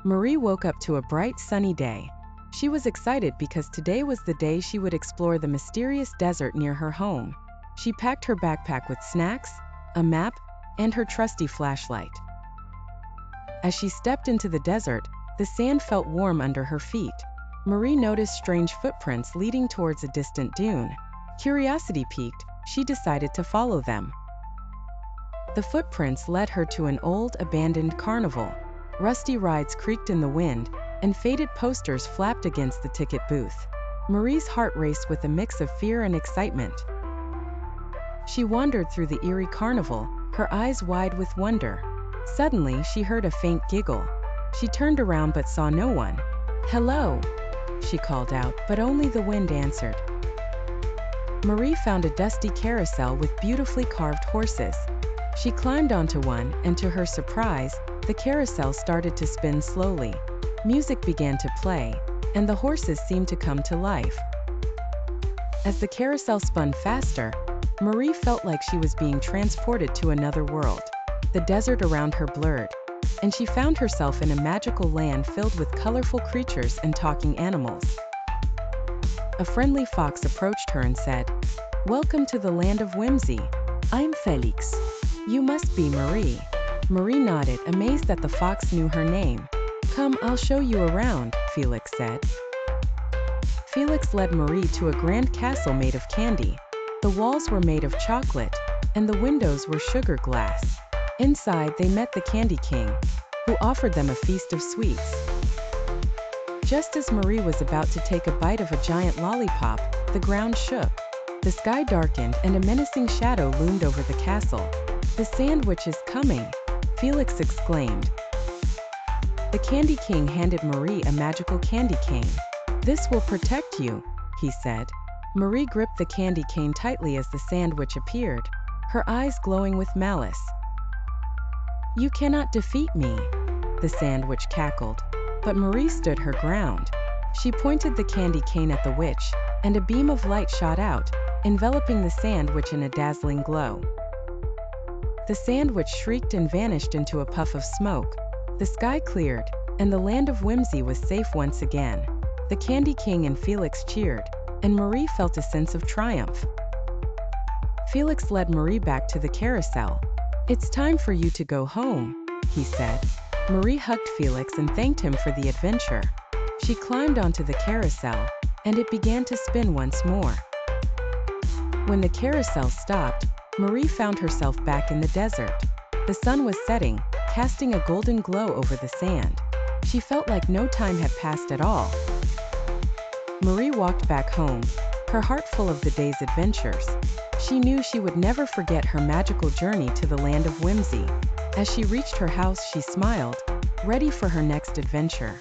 Marie woke up to a bright, sunny day. She was excited because today was the day she would explore the mysterious desert near her home. She packed her backpack with snacks, a map, and her trusty flashlight. As she stepped into the desert, the sand felt warm under her feet. Marie noticed strange footprints leading towards a distant dune. Curiosity piqued, she decided to follow them. The footprints led her to an old, abandoned carnival. Rusty rides creaked in the wind, and faded posters flapped against the ticket booth. Marie's heart raced with a mix of fear and excitement. She wandered through the eerie carnival, her eyes wide with wonder. Suddenly, she heard a faint giggle. She turned around but saw no one. "Hello," she called out, but only the wind answered. Marie found a dusty carousel with beautifully carved horses. She climbed onto one, and to her surprise, the carousel started to spin slowly. Music began to play, and the horses seemed to come to life. As the carousel spun faster, Marie felt like she was being transported to another world. The desert around her blurred, and she found herself in a magical land filled with colorful creatures and talking animals. A friendly fox approached her and said, "Welcome to the land of whimsy. I'm Felix. You must be Marie." Marie nodded, amazed that the fox knew her name. "Come, I'll show you around," Felix said. Felix led Marie to a grand castle made of candy. The walls were made of chocolate, and the windows were sugar glass. Inside, they met the Candy King, who offered them a feast of sweets. Just as Marie was about to take a bite of a giant lollipop, the ground shook. The sky darkened, and a menacing shadow loomed over the castle. "The sandwich is coming," Felix exclaimed. The Candy King handed Marie a magical candy cane. "This will protect you," he said. Marie gripped the candy cane tightly as the sandwich appeared, her eyes glowing with malice. "You cannot defeat me," the sandwich cackled. But Marie stood her ground. She pointed the candy cane at the witch, and a beam of light shot out, enveloping the sandwich in a dazzling glow. The sandwich shrieked and vanished into a puff of smoke. The sky cleared, and the land of whimsy was safe once again. The Candy King and Felix cheered, and Marie felt a sense of triumph. Felix led Marie back to the carousel. "It's time for you to go home," he said. Marie hugged Felix and thanked him for the adventure. She climbed onto the carousel, and it began to spin once more. When the carousel stopped, Marie found herself back in the desert. The sun was setting, casting a golden glow over the sand. She felt like no time had passed at all. Marie walked back home, her heart full of the day's adventures. She knew she would never forget her magical journey to the land of whimsy. As she reached her house, she smiled, ready for her next adventure.